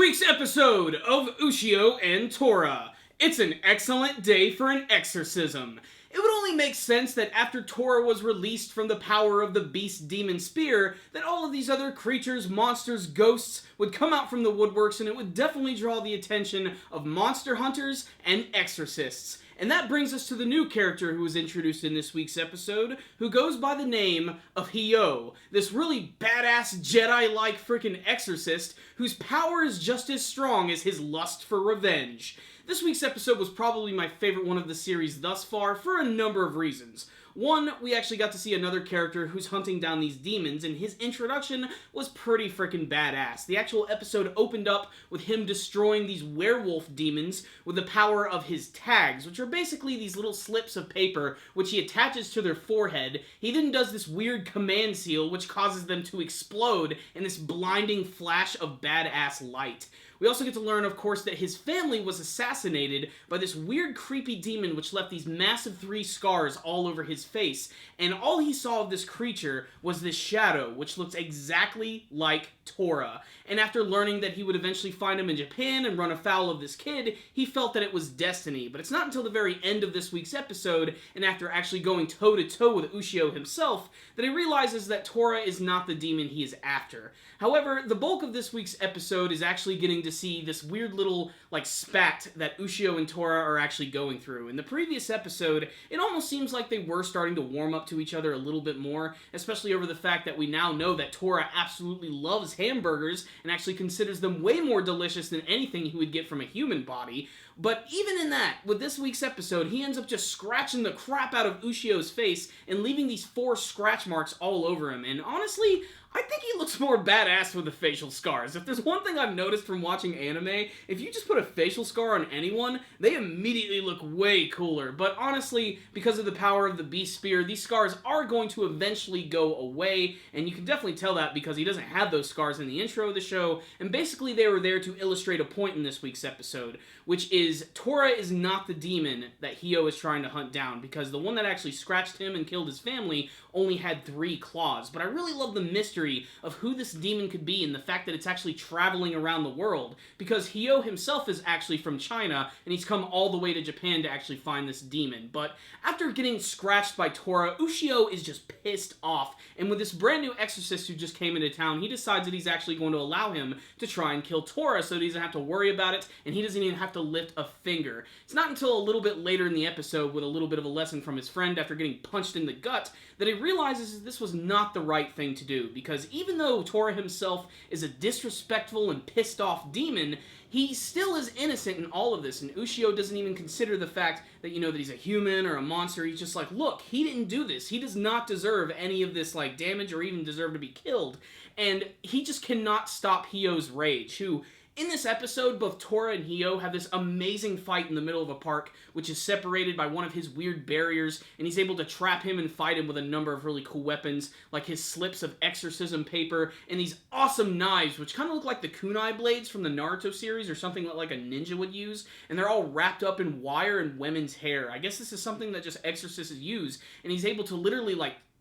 week's episode of Ushio and Tora. It's an excellent day for an exorcism. It would only make sense that after Tora was released from the power of the beast demon spear, that all of these other creatures, monsters, ghosts would come out from the woodworks, and it would definitely draw the attention of monster hunters and exorcists. And that brings us to the new character who was introduced in this week's episode, who goes by the name of Hyo, this really badass Jedi-like freaking exorcist whose power is just as strong as his lust for revenge. This week's episode was probably my favorite one of the series thus far for a number of reasons. One, we actually got to see another character who's hunting down these demons, and his introduction was pretty freaking badass. The actual episode opened up with him destroying these werewolf demons with the power of his tags, which are basically these little slips of paper which he attaches to their forehead. He then does this weird command seal which causes them to explode in this blinding flash of badass light. We also get to learn, of course, that his family was assassinated by this weird, creepy demon which left these massive 3 scars all over his face, and all he saw of this creature was this shadow, which looks exactly like Tora. And after learning that he would eventually find him in Japan and run afoul of this kid, he felt that it was destiny. But it's not until the very end of this week's episode, and after actually going toe-to-toe with Ushio himself, that he realizes that Tora is not the demon he is after. However, the bulk of this week's episode is actually getting to see this weird little, spat that Ushio and Tora are actually going through. In the previous episode, it almost seems like they were starting to warm up to each other a little bit more, especially over the fact that we now know that Tora absolutely loves hamburgers and actually considers them way more delicious than anything he would get from a human body. But even in that, with this week's episode, he ends up just scratching the crap out of Ushio's face and leaving these 4 scratch marks all over him. And honestly, I think he looks more badass with the facial scars. If there's one thing I've noticed from watching anime, if you just put a facial scar on anyone, they immediately look way cooler. But honestly, because of the power of the beast spear, these scars are going to eventually go away, and you can definitely tell that because he doesn't have those scars in the intro of the show, and basically they were there to illustrate a point in this week's episode, which is Tora is not the demon that Hyo is trying to hunt down, because the one that actually scratched him and killed his family only had 3 claws. But I really love the mystery of who this demon could be and the fact that it's actually traveling around the world, because Hyo himself is actually from China and he's come all the way to Japan to actually find this demon. But after getting scratched by Tora, Ushio is just pissed off, and with this brand new exorcist who just came into town, he decides that he's actually going to allow him to try and kill Tora so that he doesn't have to worry about it and he doesn't even have to lift a finger. It's not until a little bit later in the episode, with a little bit of a lesson from his friend after getting punched in the gut, that he realizes this was not the right thing to do, because even though Tora himself is a disrespectful and pissed off demon, he still is innocent in all of this, and Ushio doesn't even consider the fact that, that he's a human or a monster. He's just like, look, he didn't do this. He does not deserve any of this, damage or even deserve to be killed. And he just cannot stop Hyo's rage, who, in this episode, both Tora and Hyo have this amazing fight in the middle of a park, which is separated by one of his weird barriers, and he's able to trap him and fight him with a number of really cool weapons, like his slips of exorcism paper, and these awesome knives, which kind of look like the kunai blades from the Naruto series, or something that, a ninja would use, and they're all wrapped up in wire and women's hair. I guess this is something that just exorcists use, and he's able to literally,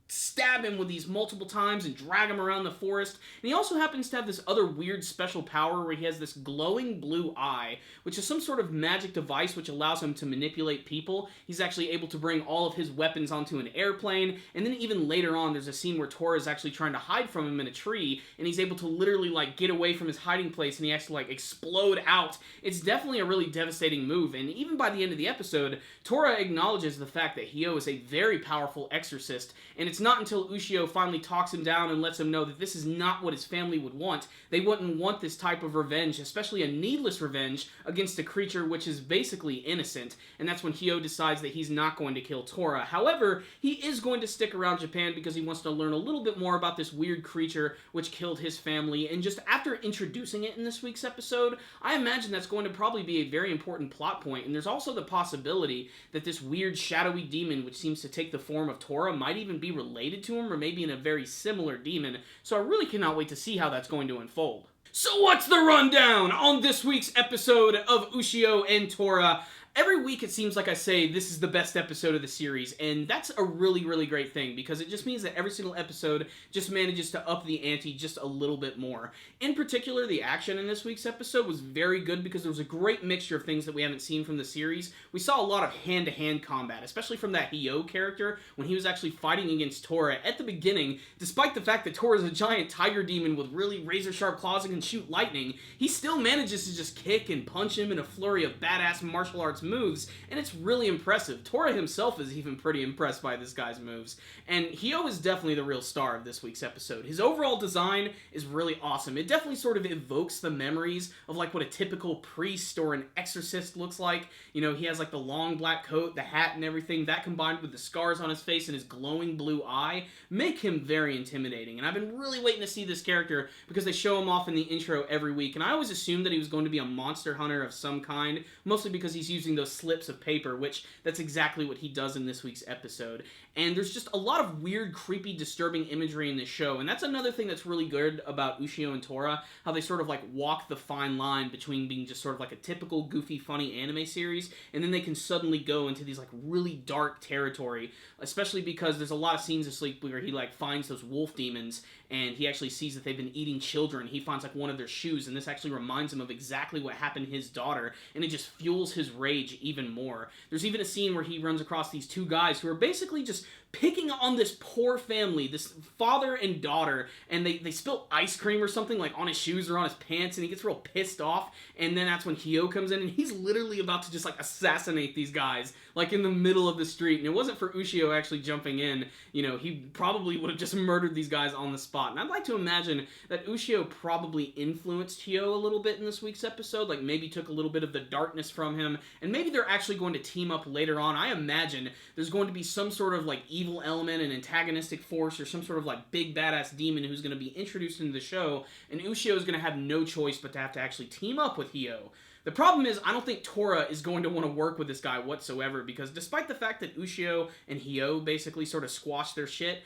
stab him with these multiple times and drag him around the forest. And he also happens to have this other weird special power where he has this glowing blue eye, which is some sort of magic device which allows him to manipulate people. He's actually able to bring all of his weapons onto an airplane, and then even later on there's a scene where Tora is actually trying to hide from him in a tree, and he's able to literally get away from his hiding place, and he has to explode out. It's definitely a really devastating move, and even by the end of the episode, Tora acknowledges the fact that Hyo is a very powerful exorcist, and it's not until Ushio finally talks him down and lets him know that this is not what his family would want. They wouldn't want this type of revenge, especially a needless revenge, against a creature which is basically innocent, and that's when Hyo decides that he's not going to kill Tora. However, he is going to stick around Japan because he wants to learn a little bit more about this weird creature which killed his family, and just after introducing it in this week's episode, I imagine that's going to probably be a very important plot point, and there's also the possibility that this weird shadowy demon which seems to take the form of Tora might even be related to him, or maybe in a very similar demon, so I really cannot wait to see how that's going to unfold. So what's the rundown on this week's episode of Ushio and Tora? Every week it seems like I say this is the best episode of the series, and that's a really, really great thing because it just means that every single episode just manages to up the ante just a little bit more. In particular, the action in this week's episode was very good because there was a great mixture of things that we haven't seen from the series. We saw a lot of hand-to-hand combat, especially from that Hyo character when he was actually fighting against Tora at the beginning. Despite the fact that Tora is a giant tiger demon with really razor-sharp claws and can shoot lightning, he still manages to just kick and punch him in a flurry of badass martial arts moves, and it's really impressive. Tora himself is even pretty impressed by this guy's moves, and Hyo is definitely the real star of this week's episode. His overall design is really awesome. It definitely sort of evokes the memories of like what a typical priest or an exorcist looks like. You know, he has like the long black coat, the hat and everything. That combined with the scars on his face and his glowing blue eye make him very intimidating, and I've been really waiting to see this character because they show him off in the intro every week, and I always assumed that he was going to be a monster hunter of some kind, mostly because he's using those slips of paper, which that's exactly what he does in this week's episode. And there's just a lot of weird, creepy, disturbing imagery in this show, and that's another thing that's really good about Ushio and Tora, how they sort of like walk the fine line between being just sort of like a typical goofy, funny anime series, and then they can suddenly go into these like really dark territory, especially because there's a lot of scenes this week where he like finds those wolf demons, and he actually sees that they've been eating children. He finds like one of their shoes, and this actually reminds him of exactly what happened to his daughter, and it just fuels his rage even more. There's even a scene where he runs across these two guys who are basically just picking on this poor family, this father and daughter, and they spill ice cream or something like on his shoes or on his pants, and he gets real pissed off, and then that's when Hyo comes in, and he's literally about to just like assassinate these guys like in the middle of the street, and it wasn't for Ushio actually jumping in, you know, he probably would have just murdered these guys on the spot. And I'd like to imagine that Ushio probably influenced Hyo a little bit in this week's episode, like maybe took a little bit of the darkness from him, and maybe they're actually going to team up later on. I imagine there's going to be some sort of like evil element, an antagonistic force, or some sort of like big badass demon who's going to be introduced into the show, and Ushio is going to have no choice but to have to actually team up with Hyo. The problem is, I don't think Tora is going to want to work with this guy whatsoever, because despite the fact that Ushio and Hyo basically sort of squash their shit,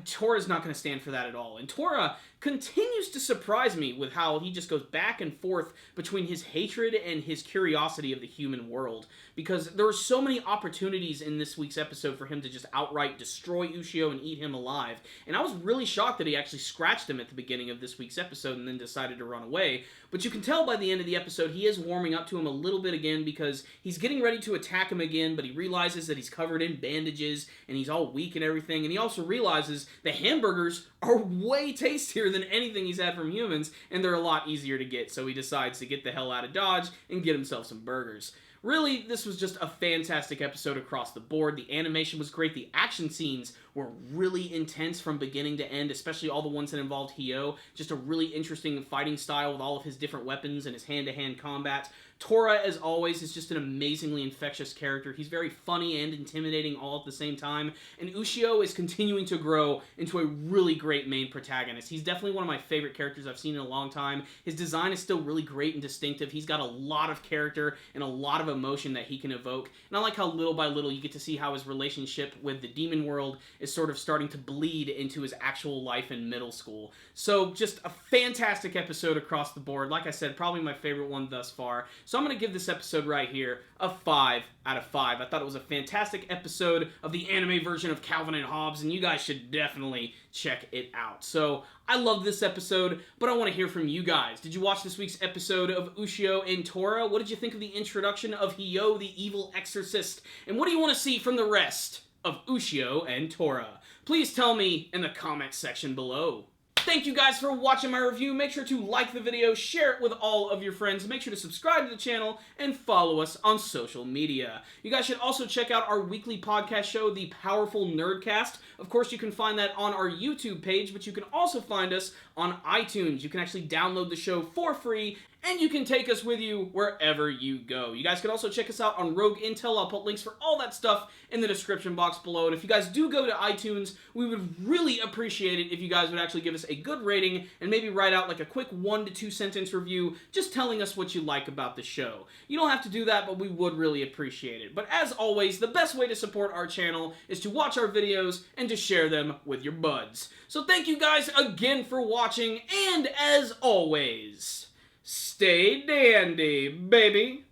Tora's not going to stand for that at all. And Tora continues to surprise me with how he just goes back and forth between his hatred and his curiosity of the human world. Because there were so many opportunities in this week's episode for him to just outright destroy Ushio and eat him alive. And I was really shocked that he actually scratched him at the beginning of this week's episode and then decided to run away. But you can tell by the end of the episode he is warming up to him a little bit again, because he's getting ready to attack him again, but he realizes that he's covered in bandages and he's all weak and everything. And he also realizes the hamburgers are way tastier than anything he's had from humans, and they're a lot easier to get, so he decides to get the hell out of Dodge and get himself some burgers. Really, this was just a fantastic episode across the board. The animation was great. The action scenes were really intense from beginning to end, especially all the ones that involved Hyo. Just a really interesting fighting style with all of his different weapons and his hand-to-hand combat. Tora, as always, is just an amazingly infectious character. He's very funny and intimidating all at the same time. And Ushio is continuing to grow into a really great main protagonist. He's definitely one of my favorite characters I've seen in a long time. His design is still really great and distinctive. He's got a lot of character and a lot of emotion that he can evoke. And I like how little by little you get to see how his relationship with the demon world is sort of starting to bleed into his actual life in middle school. So just a fantastic episode across the board. Like I said, probably my favorite one thus far. So I'm going to give this episode right here a 5 out of 5. I thought it was a fantastic episode of the anime version of Calvin and Hobbes, and you guys should definitely check it out. So I love this episode, but I want to hear from you guys. Did you watch this week's episode of Ushio and Tora? What did you think of the introduction of Hyo, the evil exorcist? And what do you want to see from the rest of Ushio and Tora? Please tell me in the comments section below. Thank you guys for watching my review. Make sure to like the video, share it with all of your friends, make sure to subscribe to the channel, and follow us on social media. You guys should also check out our weekly podcast show, The Powerful Nerdcast. Of course, you can find that on our YouTube page, but you can also find us on iTunes. You can actually download the show for free, and you can take us with you wherever you go. You guys can also check us out on Rogue Intel. I'll put links for all that stuff in the description box below. And if you guys do go to iTunes, we would really appreciate it if you guys would actually give us a good rating and maybe write out like a quick 1 to 2 sentence review just telling us what you like about the show. You don't have to do that, but we would really appreciate it. But as always, the best way to support our channel is to watch our videos and to share them with your buds. So thank you guys again for watching, and as always, stay dandy, baby.